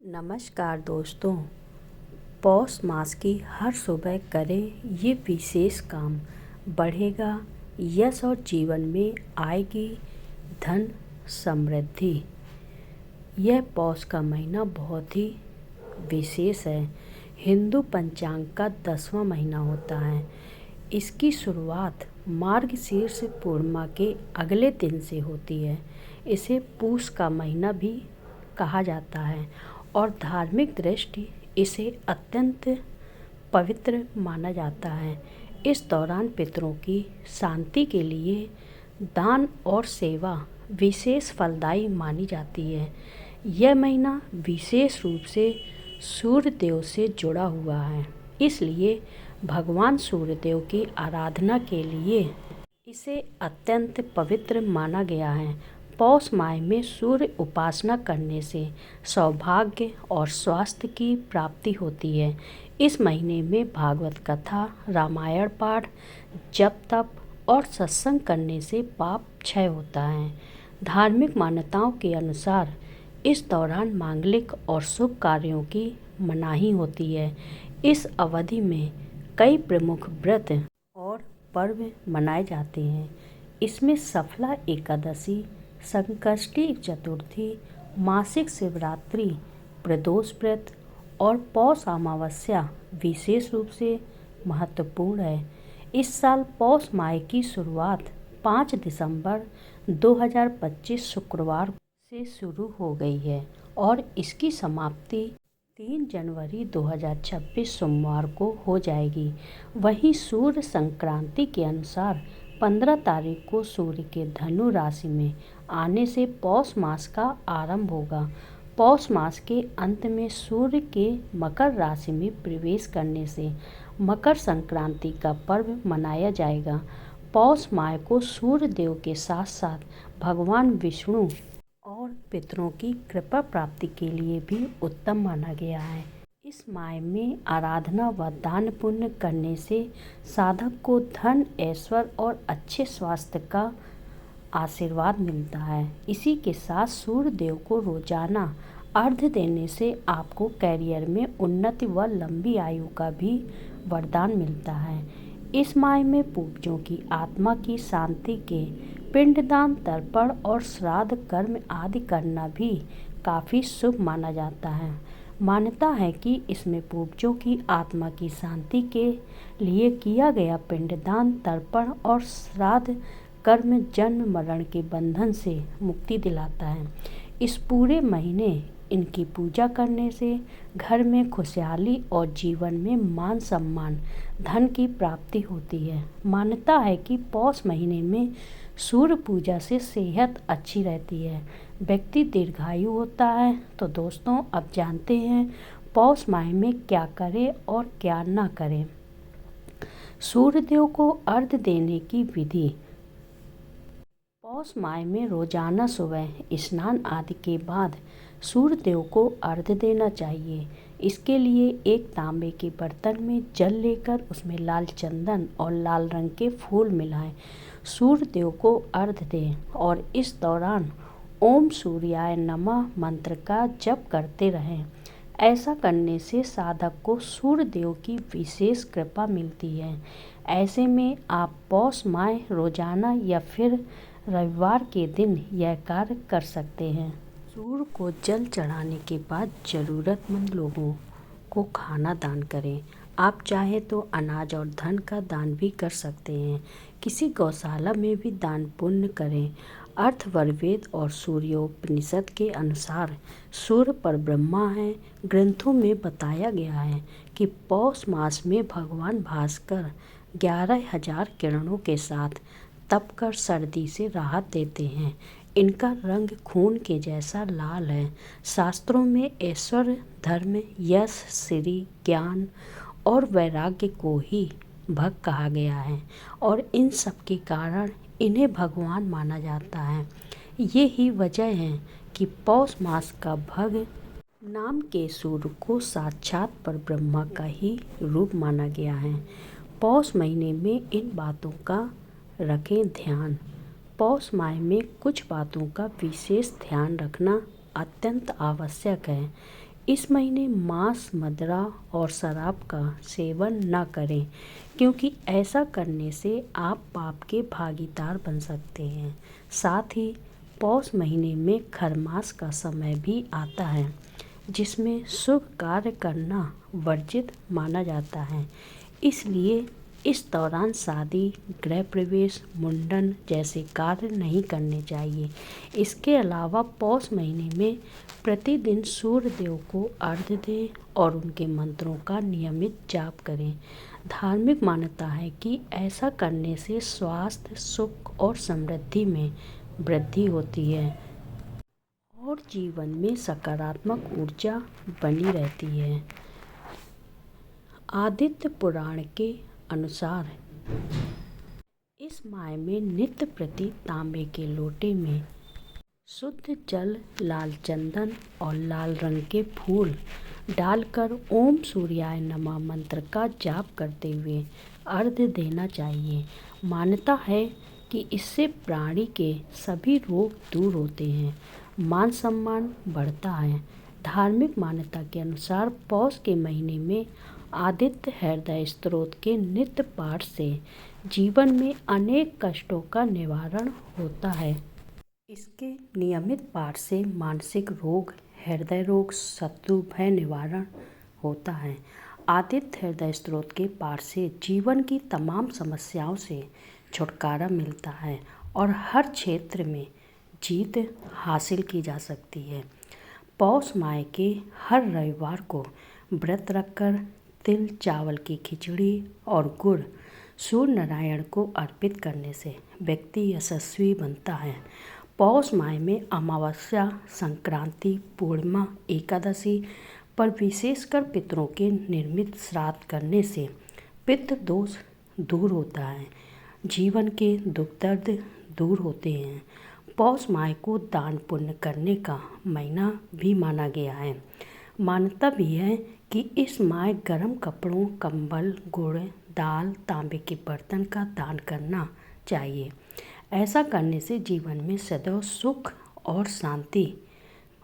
नमस्कार दोस्तों। पौष मास की हर सुबह करें ये विशेष काम, बढ़ेगा यश और जीवन में आएगी धन समृद्धि। यह पौष का महीना बहुत ही विशेष है। हिंदू पंचांग का 10वां महीना होता है। इसकी शुरुआत मार्गशीर्ष पूर्णिमा के अगले दिन से होती है। इसे पूष का महीना भी कहा जाता है और धार्मिक दृष्टि इसे अत्यंत पवित्र माना जाता है। इस दौरान पितरों की शांति के लिए दान और सेवा विशेष फलदायी मानी जाती है। यह महीना विशेष रूप से सूर्य देव से जुड़ा हुआ है, इसलिए भगवान सूर्य देव की आराधना के लिए इसे अत्यंत पवित्र माना गया है। पौष माह में सूर्य उपासना करने से सौभाग्य और स्वास्थ्य की प्राप्ति होती है। इस महीने में भागवत कथा, रामायण पाठ, जप तप और सत्संग करने से पाप क्षय होता है। धार्मिक मान्यताओं के अनुसार इस दौरान मांगलिक और शुभ कार्यों की मनाही होती है। इस अवधि में कई प्रमुख व्रत और पर्व मनाए जाते हैं। इसमें सफला एकादशी, संकष्टी चतुर्थी, मासिक शिवरात्रि, प्रदोष व्रत और पौष अमावस्या विशेष रूप से महत्वपूर्ण है। इस साल पौष माह की शुरुआत 5 दिसंबर 2025 शुक्रवार से शुरू हो गई है और इसकी समाप्ति 3 जनवरी 2026 सोमवार को हो जाएगी। वहीं सूर्य संक्रांति के अनुसार 15 तारीख को सूर्य के धनु राशि में आने से पौष मास का आरंभ होगा। पौष मास के अंत में सूर्य के मकर राशि में प्रवेश करने से मकर संक्रांति का पर्व मनाया जाएगा। पौष माह को सूर्य देव के साथ साथ भगवान विष्णु और पितरों की कृपा प्राप्ति के लिए भी उत्तम माना गया है। इस माह में आराधना व दान पुण्य करने से साधक को धन, ऐश्वर्य और अच्छे स्वास्थ्य का आशीर्वाद मिलता है। इसी के साथ सूर्य देव को रोजाना अर्घ्य देने से आपको कैरियर में उन्नति व लंबी आयु का भी वरदान मिलता है। इस माह में पूर्वजों की आत्मा की शांति के पिंडदान, तर्पण और श्राद्ध कर्म आदि करना भी काफ़ी शुभ माना जाता है। मान्यता है कि इसमें पूर्वजों की आत्मा की शांति के लिए किया गया पिंडदान, तर्पण और श्राद्ध कर्म जन्म मरण के बंधन से मुक्ति दिलाता है। इस पूरे महीने इनकी पूजा करने से घर में खुशहाली और जीवन में मान सम्मान, धन की प्राप्ति होती है। मान्यता है कि पौष महीने में सूर्य पूजा से सेहत अच्छी रहती है, व्यक्ति दीर्घायु होता है। तो दोस्तों, अब जानते हैं पौष माह में क्या करें और क्या ना करें। सूर्य देव को अर्घ्य देने की विधि। पौष माह में रोजाना सुबह स्नान आदि के बाद सूर्य देव को अर्घ्य देना चाहिए। इसके लिए एक तांबे के बर्तन में जल लेकर उसमें लाल चंदन और लाल रंग के फूल मिलाएं, सूर्य देव को अर्घ्य दें और इस दौरान ओम सूर्याय नमः मंत्र का जप करते रहें। ऐसा करने से साधक को सूर्य देव की विशेष कृपा मिलती है। ऐसे में आप पौष माह रोजाना या फिर रविवार के दिन यह कार्य कर सकते हैं। सूर्य को जल चढ़ाने के बाद ज़रूरतमंद लोगों को खाना दान करें। आप चाहे तो अनाज और धन का दान भी कर सकते हैं। किसी गौशाला में भी दान पुण्य करें। अथर्ववेद और सूर्योपनिषद के अनुसार सूर्य पर ब्रह्मा है। ग्रंथों में बताया गया है कि पौष मास में भगवान भास्कर 11,000 किरणों के साथ तप कर सर्दी से राहत देते हैं। इनका रंग खून के जैसा लाल है। शास्त्रों में ऐश्वर्य, धर्म, यश, श्री, ज्ञान और वैराग्य को ही भग कहा गया है और इन सब के कारण इन्हें भगवान माना जाता है। ये ही वजह है कि पौष मास का भग नाम के सूर्य को साक्षात पर ब्रह्मा का ही रूप माना गया है। पौष महीने में इन बातों का रखें ध्यान। पौष माह में कुछ बातों का विशेष ध्यान रखना अत्यंत आवश्यक है। इस महीने मांस, मदिरा और शराब का सेवन न करें, क्योंकि ऐसा करने से आप पाप के भागीदार बन सकते हैं। साथ ही पौष महीने में खरमास का समय भी आता है, जिसमें शुभ कार्य करना वर्जित माना जाता है। इसलिए इस दौरान शादी, गृह प्रवेश, मुंडन जैसे कार्य नहीं करने चाहिए। इसके अलावा पौष महीने में प्रतिदिन सूर्य देव को अर्घ्य दें और उनके मंत्रों का नियमित जाप करें। धार्मिक मान्यता है कि ऐसा करने से स्वास्थ्य, सुख और समृद्धि में वृद्धि होती है और जीवन में सकारात्मक ऊर्जा बनी रहती है। आदित्य पुराण के अनुसार इस माह में नित्य प्रति तांबे के लोटे में शुद्ध जल, लाल चंदन और लाल रंग के फूल डालकर ओम सूर्याय नमः मंत्र का जाप करते हुए अर्घ्य देना चाहिए। मान्यता है कि इससे प्राणी के सभी रोग दूर होते हैं, मान सम्मान बढ़ता है। धार्मिक मान्यता के अनुसार पौष के महीने में आदित्य हृदय स्तोत्र के नित्य पाठ से जीवन में अनेक कष्टों का निवारण होता है। इसके नियमित पाठ से मानसिक रोग, हृदय रोग, शत्रु भय निवारण होता है। आदित्य हृदय स्तोत्र के पाठ से जीवन की तमाम समस्याओं से छुटकारा मिलता है और हर क्षेत्र में जीत हासिल की जा सकती है। पौष माह के हर रविवार को व्रत रखकर तिल, चावल की खिचड़ी और गुड़ सूर्य नारायण को अर्पित करने से व्यक्ति यशस्वी बनता है। पौष माह में अमावस्या, संक्रांति, पूर्णिमा, एकादशी पर विशेषकर पितरों के निर्मित श्राद्ध करने से पितृ दोष दूर होता है, जीवन के दुख दर्द दूर होते हैं। पौष माह को दान पुण्य करने का महीना भी माना गया है। मान्यता भी है कि इस माह गर्म कपड़ों, कंबल, गुड़, दाल, तांबे के बर्तन का दान करना चाहिए। ऐसा करने से जीवन में सदैव सुख और शांति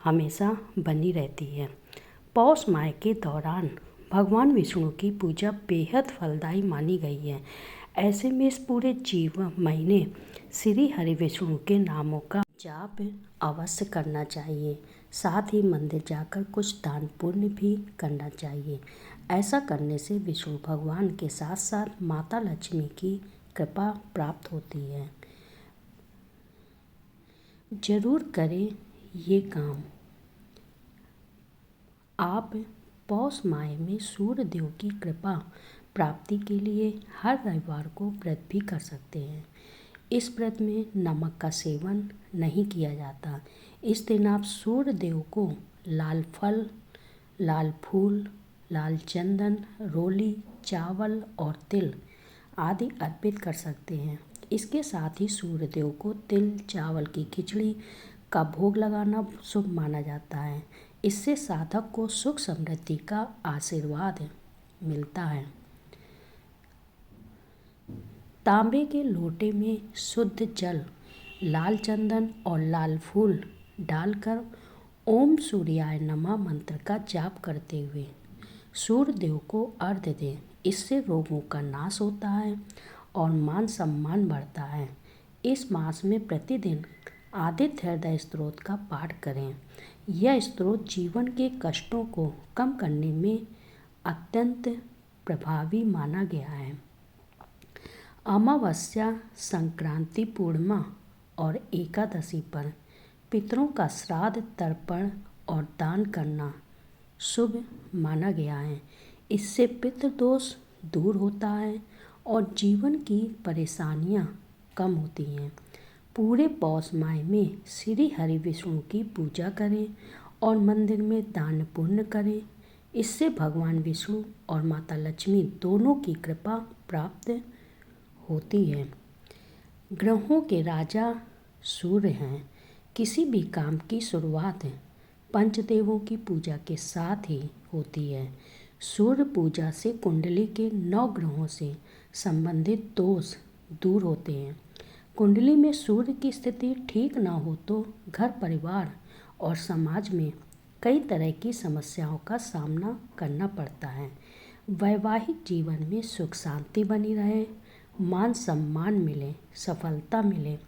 हमेशा बनी रहती है। पौष माह के दौरान भगवान विष्णु की पूजा बेहद फलदायी मानी गई है। ऐसे में इस पूरे जीवन महीने श्री हरि विष्णु के नामों का जाप अवश्य करना चाहिए। साथ ही मंदिर जाकर कुछ दान पुण्य भी करना चाहिए। ऐसा करने से विष्णु भगवान के साथ साथ माता लक्ष्मी की कृपा प्राप्त होती है। जरूर करें ये काम। आप पौष माह में सूर्य देव की कृपा प्राप्ति के लिए हर रविवार को व्रत भी कर सकते हैं। इस व्रत में नमक का सेवन नहीं किया जाता। इस दिन आप सूर्य देव को लाल फल, लाल फूल, लाल चंदन, रोली, चावल और तिल आदि अर्पित कर सकते हैं। इसके साथ ही सूर्य देव को तिल, चावल की खिचड़ी का भोग लगाना शुभ माना जाता है। इससे साधक को सुख समृद्धि का आशीर्वाद मिलता है। तांबे के लोटे में शुद्ध जल, लाल चंदन और लाल फूल डालकर ओम सूर्याय नमः मंत्र का जाप करते हुए सूर्य देव को अर्घ्य दें। इससे रोगों का नाश होता है और मान सम्मान बढ़ता है। इस मास में प्रतिदिन आदित्य हृदय स्तोत्र का पाठ करें। यह स्तोत्र जीवन के कष्टों को कम करने में अत्यंत प्रभावी माना गया है। अमावस्या, संक्रांति, पूर्णिमा और एकादशी पर पितरों का श्राद्ध, तर्पण और दान करना शुभ माना गया है। इससे पितृदोष दूर होता है और जीवन की परेशानियां कम होती हैं। पूरे पौष माह में श्री हरि विष्णु की पूजा करें और मंदिर में दान पुण्य करें। इससे भगवान विष्णु और माता लक्ष्मी दोनों की कृपा प्राप्त होती है। ग्रहों के राजा सूर्य हैं। किसी भी काम की शुरुआत पंचदेवों की पूजा के साथ ही होती है। सूर्य पूजा से कुंडली के 9 ग्रहों से संबंधित दोष दूर होते हैं। कुंडली में सूर्य की स्थिति ठीक ना हो तो घर, परिवार और समाज में कई तरह की समस्याओं का सामना करना पड़ता है। वैवाहिक जीवन में सुख शांति बनी रहे, मान सम्मान मिले, सफलता मिले,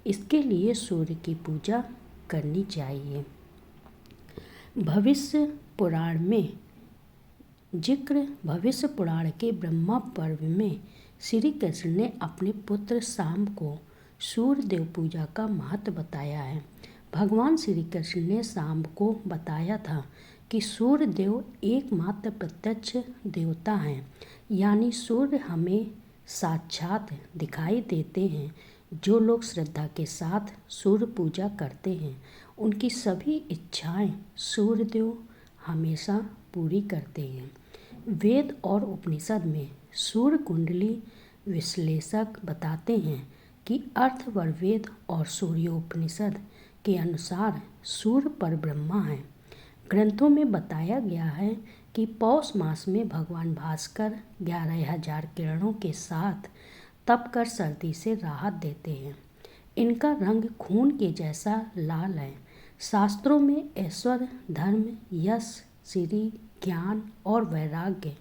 इसके लिए सूर्य की पूजा करनी चाहिए। भविष्य पुराण के ब्रह्मा पर्व में श्री कृष्ण ने अपने पुत्र शाम को सूर्य देव पूजा का महत्व बताया है। भगवान श्री कृष्ण ने शाम को बताया था कि सूर्य देव एकमात्र प्रत्यक्ष देवता हैं, यानी सूर्य हमें साक्षात दिखाई देते हैं। जो लोग श्रद्धा के साथ सूर्य पूजा करते हैं, उनकी सभी इच्छाएं सूर्य देव हमेशा पूरी करते हैं। वेद और उपनिषद में सूर्य कुंडली विश्लेषक बताते हैं कि अथर्ववेद और सूर्योपनिषद के अनुसार सूर्य परब्रह्म है। ग्रंथों में बताया गया है कि पौष मास में भगवान भास्कर 11,000 किरणों के साथ तप कर सर्दी से राहत देते हैं। इनका रंग खून के जैसा लाल है। शास्त्रों में ऐश्वर्य, धर्म, यश, सिद्धि, ज्ञान और वैराग्य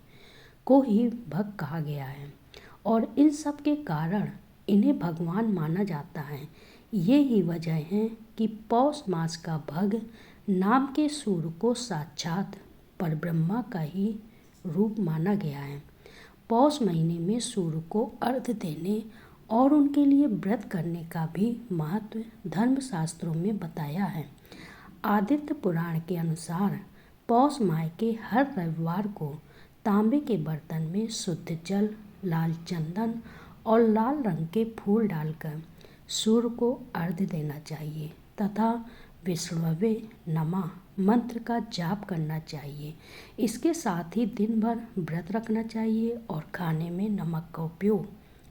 को ही भग कहा गया है और इन सब के कारण इन्हें भगवान माना जाता है। ये ही वजह है कि पौष मास का भग नाम के सूर्य को साक्षात परब्रह्मा का ही रूप माना गया है। पौष महीने में सूर्य को अर्घ्य देने और उनके लिए व्रत करने का भी महत्व धर्मशास्त्रों में बताया है। आदित्य पुराण के अनुसार पौष माह के हर रविवार को तांबे के बर्तन में शुद्ध जल, लाल चंदन और लाल रंग के फूल डालकर सूर्य को अर्घ्य देना चाहिए तथा विष्णुवे नमः मंत्र का जाप करना चाहिए। इसके साथ ही दिन भर व्रत रखना चाहिए और खाने में नमक का उपयोग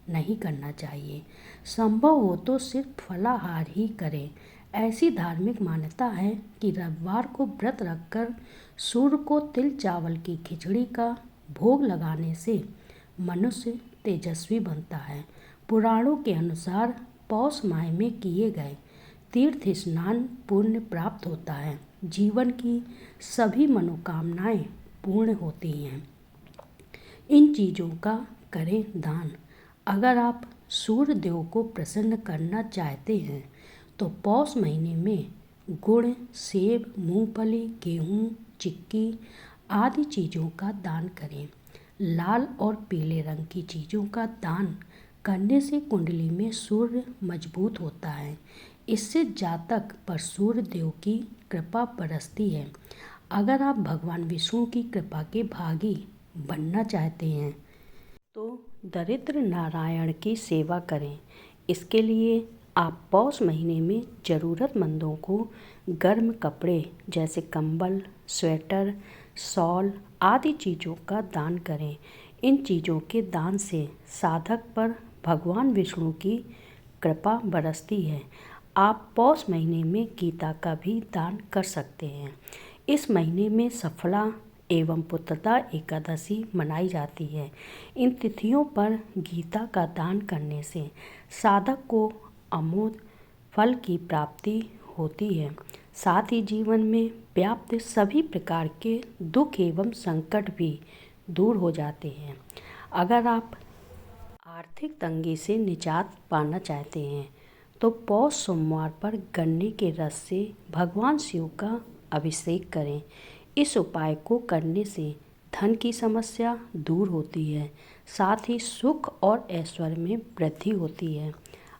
नहीं करना चाहिए। संभव हो तो सिर्फ फलाहार ही करें। ऐसी धार्मिक मान्यता है कि रविवार को व्रत रखकर सूर्य को तिल चावल की खिचड़ी का भोग लगाने से मनुष्य तेजस्वी बनता है। पुराणों के अनुसार पौष माह में किए गए तीर्थ स्नान पुण्य प्राप्त होता है। जीवन की सभी मनोकामनाएं पूर्ण होती हैं। इन चीज़ों का करें दान। अगर आप सूर्य देव को प्रसन्न करना चाहते हैं तो पौष महीने में गुड़, सेब, मूंगफली, गेहूँ, चिक्की आदि चीज़ों का दान करें। लाल और पीले रंग की चीज़ों का दान करने से कुंडली में सूर्य मजबूत होता है। इससे जातक पर सूर्य देव की कृपा बरसती है। अगर आप भगवान विष्णु की कृपा के भागी बनना चाहते हैं तो दरिद्र नारायण की सेवा करें। इसके लिए आप पौष महीने में ज़रूरतमंदों को गर्म कपड़े जैसे कंबल, स्वेटर, शॉल आदि चीज़ों का दान करें। इन चीज़ों के दान से साधक पर भगवान विष्णु की कृपा बरसती है। आप पौष महीने में गीता का भी दान कर सकते हैं। इस महीने में सफला एवं पुत्रदा एकादशी मनाई जाती है। इन तिथियों पर गीता का दान करने से साधक को अमोघ फल की प्राप्ति होती है। साथ ही जीवन में व्याप्त सभी प्रकार के दुख एवं संकट भी दूर हो जाते हैं। अगर आप आर्थिक तंगी से निजात पाना चाहते हैं तो पौष सोमवार पर गन्ने के रस से भगवान शिव का अभिषेक करें। इस उपाय को करने से धन की समस्या दूर होती है, साथ ही सुख और ऐश्वर्य में वृद्धि होती है।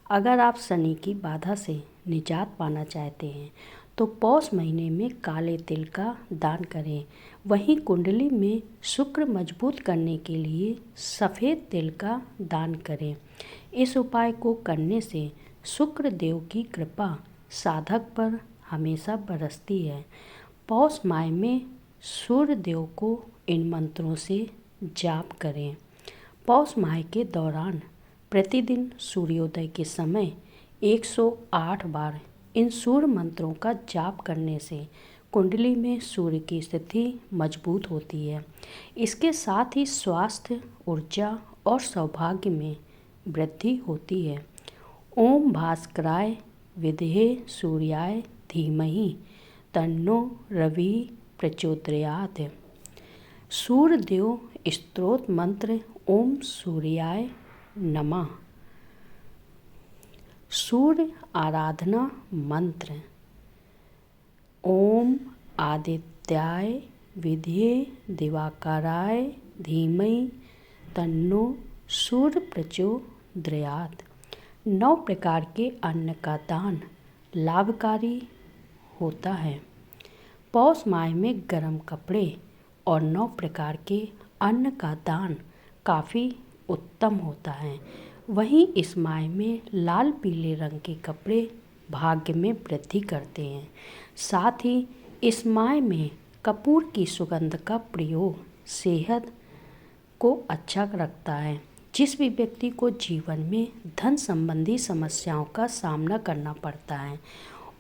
अगर आप शनि की बाधा से निजात पाना चाहते हैं तो पौष महीने में काले तिल का दान करें। वहीं कुंडली में शुक्र मजबूत करने के लिए सफ़ेद तिल का दान करें। इस उपाय को करने से शुक्र देव की कृपा साधक पर हमेशा बरसती है। पौष माह में सूर्य देव को इन मंत्रों से जाप करें। पौष माह के दौरान प्रतिदिन सूर्योदय के समय 108 बार इन सूर्य मंत्रों का जाप करने से कुंडली में सूर्य की स्थिति मजबूत होती है। इसके साथ ही स्वास्थ्य, ऊर्जा और सौभाग्य में वृद्धि होती है। ओम भास्कराय विद्महे सूर्याय धीमहि तन्नो रवि प्रचोदयात्। सूर्यदेव स्तोत्र मंत्र ओम सूर्याय नमः। सूर्य आराधना मंत्र ओम आदित्याय विद्ये दिवाकराय धीमहि तन्नो सूर्य प्रचोदयात्। 9 प्रकार के अन्न का दान लाभकारी होता है। पौष माह में गर्म कपड़े और 9 प्रकार के अन्न का दान काफ़ी उत्तम होता है। वहीं इस माह में लाल पीले रंग के कपड़े भाग्य में वृद्धि करते हैं। साथ ही इस माह में कपूर की सुगंध का प्रयोग सेहत को अच्छा रखता है। जिस भी व्यक्ति को जीवन में धन संबंधी समस्याओं का सामना करना पड़ता है,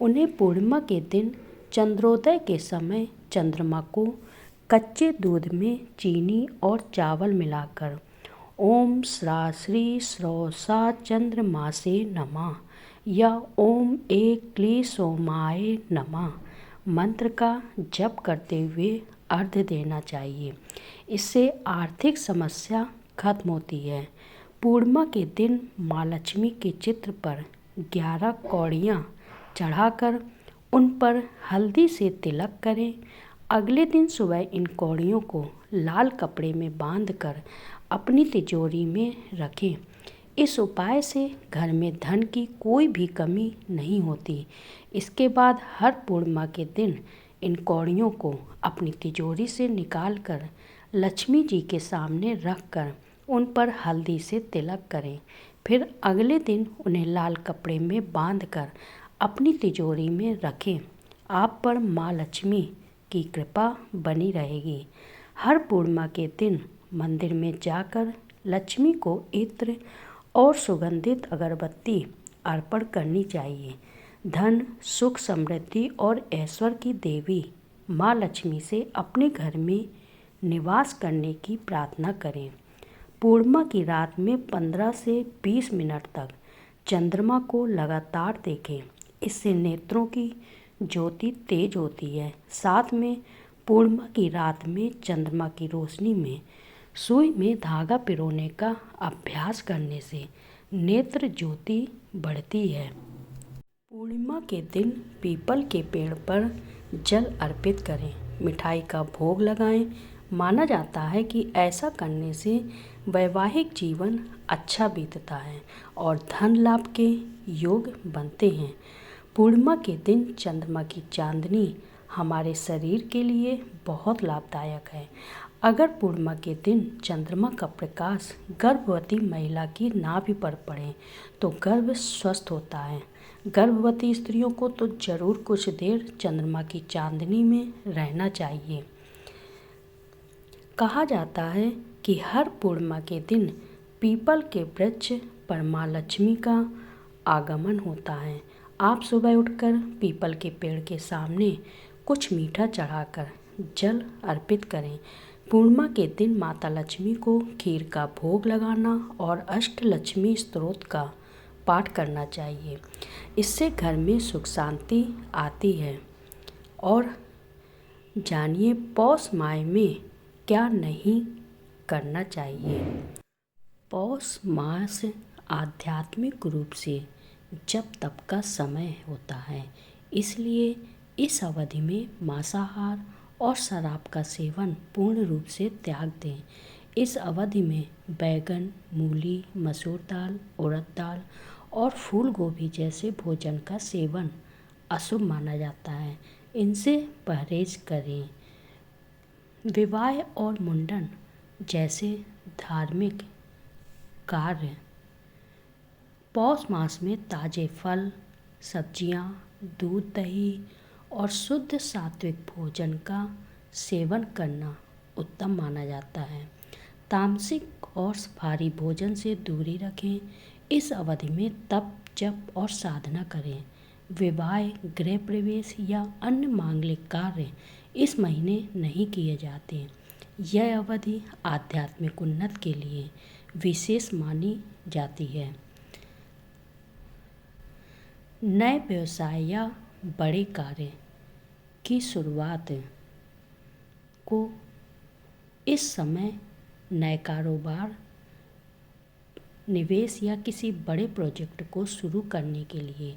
उन्हें पूर्णिमा के दिन चंद्रोदय के समय चंद्रमा को कच्चे दूध में चीनी और चावल मिलाकर ओम श्री स्रोसा चंद्रमासे नमः या ओम एक क्ली सोमाय नमः मंत्र का जप करते हुए अर्घ्य देना चाहिए। इससे आर्थिक समस्या खत्म होती है। पूर्णिमा के दिन माँ लक्ष्मी के चित्र पर 11 कौड़ियाँ चढ़ाकर उन पर हल्दी से तिलक करें। अगले दिन सुबह इन कौड़ियों को लाल कपड़े में बांधकर अपनी तिजोरी में रखें। इस उपाय से घर में धन की कोई भी कमी नहीं होती। इसके बाद हर पूर्णिमा के दिन इन कौड़ियों को अपनी तिजोरी से निकालकर लक्ष्मी जी के सामने रखकर उन पर हल्दी से तिलक करें। फिर अगले दिन उन्हें लाल कपड़े में बांधकर अपनी तिजोरी में रखें। आप पर माँ लक्ष्मी की कृपा बनी रहेगी। हर पूर्णिमा के दिन मंदिर में जाकर लक्ष्मी को इत्र और सुगंधित अगरबत्ती अर्पण करनी चाहिए। धन सुख समृद्धि और ऐश्वर्य की देवी माँ लक्ष्मी से अपने घर में निवास करने की प्रार्थना करें। पूर्णिमा की रात में 15 से 20 मिनट तक चंद्रमा को लगातार देखें। इससे नेत्रों की ज्योति तेज होती है। साथ में पूर्णिमा की रात में चंद्रमा की रोशनी में सुई में धागा पिरोने का अभ्यास करने से नेत्र ज्योति बढ़ती है। पूर्णिमा के दिन पीपल के पेड़ पर जल अर्पित करें, मिठाई का भोग लगाएं। माना जाता है कि ऐसा करने से वैवाहिक जीवन अच्छा बीतता है और धन लाभ के योग बनते हैं। पूर्णिमा के दिन चंद्रमा की चांदनी हमारे शरीर के लिए बहुत लाभदायक है। अगर पूर्णिमा के दिन चंद्रमा का प्रकाश गर्भवती महिला की नाभि पर पड़े तो गर्भ स्वस्थ होता है। गर्भवती स्त्रियों को तो जरूर कुछ देर चंद्रमा की चांदनी में रहना चाहिए। कहा जाता है कि हर पूर्णिमा के दिन पीपल के वृक्ष पर माँ लक्ष्मी का आगमन होता है। आप सुबह उठकर पीपल के पेड़ के सामने कुछ मीठा चढ़ाकर जल अर्पित करें। पूर्णिमा के दिन माता लक्ष्मी को खीर का भोग लगाना और अष्टलक्ष्मी स्तोत्र का पाठ करना चाहिए। इससे घर में सुख शांति आती है। और जानिए पौष माह में क्या नहीं करना चाहिए। पौष मास आध्यात्मिक रूप से जप तप का समय होता है, इसलिए इस अवधि में मांसाहार और शराब का सेवन पूर्ण रूप से त्याग दें। इस अवधि में बैगन, मूली, मसूर दाल, उड़द दाल और फूल गोभी जैसे भोजन का सेवन अशुभ माना जाता है। इनसे परहेज करें। विवाह और मुंडन जैसे धार्मिक कार्य पौष मास में ताज़े फल, सब्जियां, दूध, दही और शुद्ध सात्विक भोजन का सेवन करना उत्तम माना जाता है। तामसिक और भारी भोजन से दूरी रखें। इस अवधि में तप, जप और साधना करें। विवाह, गृह प्रवेश या अन्य मांगलिक कार्य इस महीने नहीं किए जाते। यह अवधि आध्यात्मिक उन्नति के लिए विशेष मानी जाती है। नए व्यवसाय या बड़े कार्य की शुरुआत को इस समय नए कारोबार, निवेश या किसी बड़े प्रोजेक्ट को शुरू करने के लिए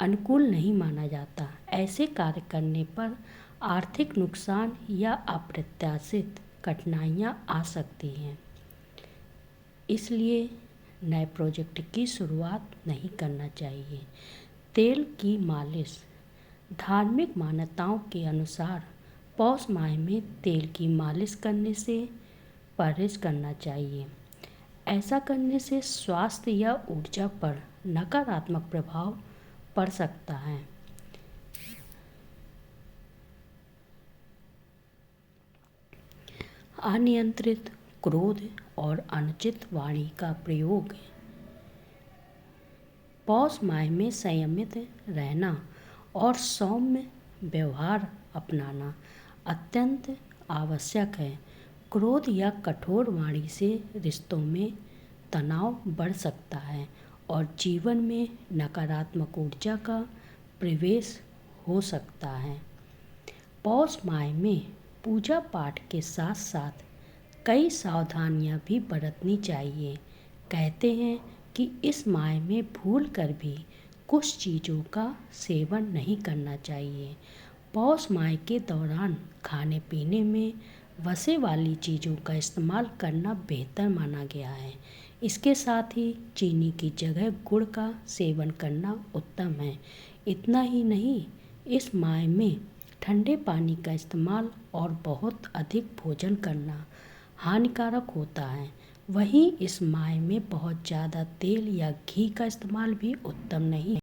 अनुकूल नहीं माना जाता। ऐसे कार्य करने पर आर्थिक नुकसान या अप्रत्याशित कठिनाइयाँ आ सकती हैं, इसलिए नए प्रोजेक्ट की शुरुआत नहीं करना चाहिए। तेल की मालिश। धार्मिक मान्यताओं के अनुसार पौष माह में तेल की मालिश करने से परहेज करना चाहिए। ऐसा करने से स्वास्थ्य या ऊर्जा पर नकारात्मक प्रभाव पड़ सकता है। अनियंत्रित क्रोध और अनुचित वाणी का प्रयोग। पौष माह में संयमित रहना और सौम्य व्यवहार अपनाना अत्यंत आवश्यक है। क्रोध या कठोर वाणी से रिश्तों में तनाव बढ़ सकता है और जीवन में नकारात्मक ऊर्जा का प्रवेश हो सकता है। पौष माह में पूजा पाठ के साथ साथ कई सावधानियां भी बरतनी चाहिए। कहते हैं कि इस माह में भूल कर भी कुछ चीज़ों का सेवन नहीं करना चाहिए। पौष माह के दौरान खाने पीने में वसा वाली चीज़ों का इस्तेमाल करना बेहतर माना गया है। इसके साथ ही चीनी की जगह गुड़ का सेवन करना उत्तम है। इतना ही नहीं, इस माह में ठंडे पानी का इस्तेमाल और बहुत अधिक भोजन करना हानिकारक होता है। वहीं इस माह में बहुत ज़्यादा तेल या घी का इस्तेमाल भी उत्तम नहीं है।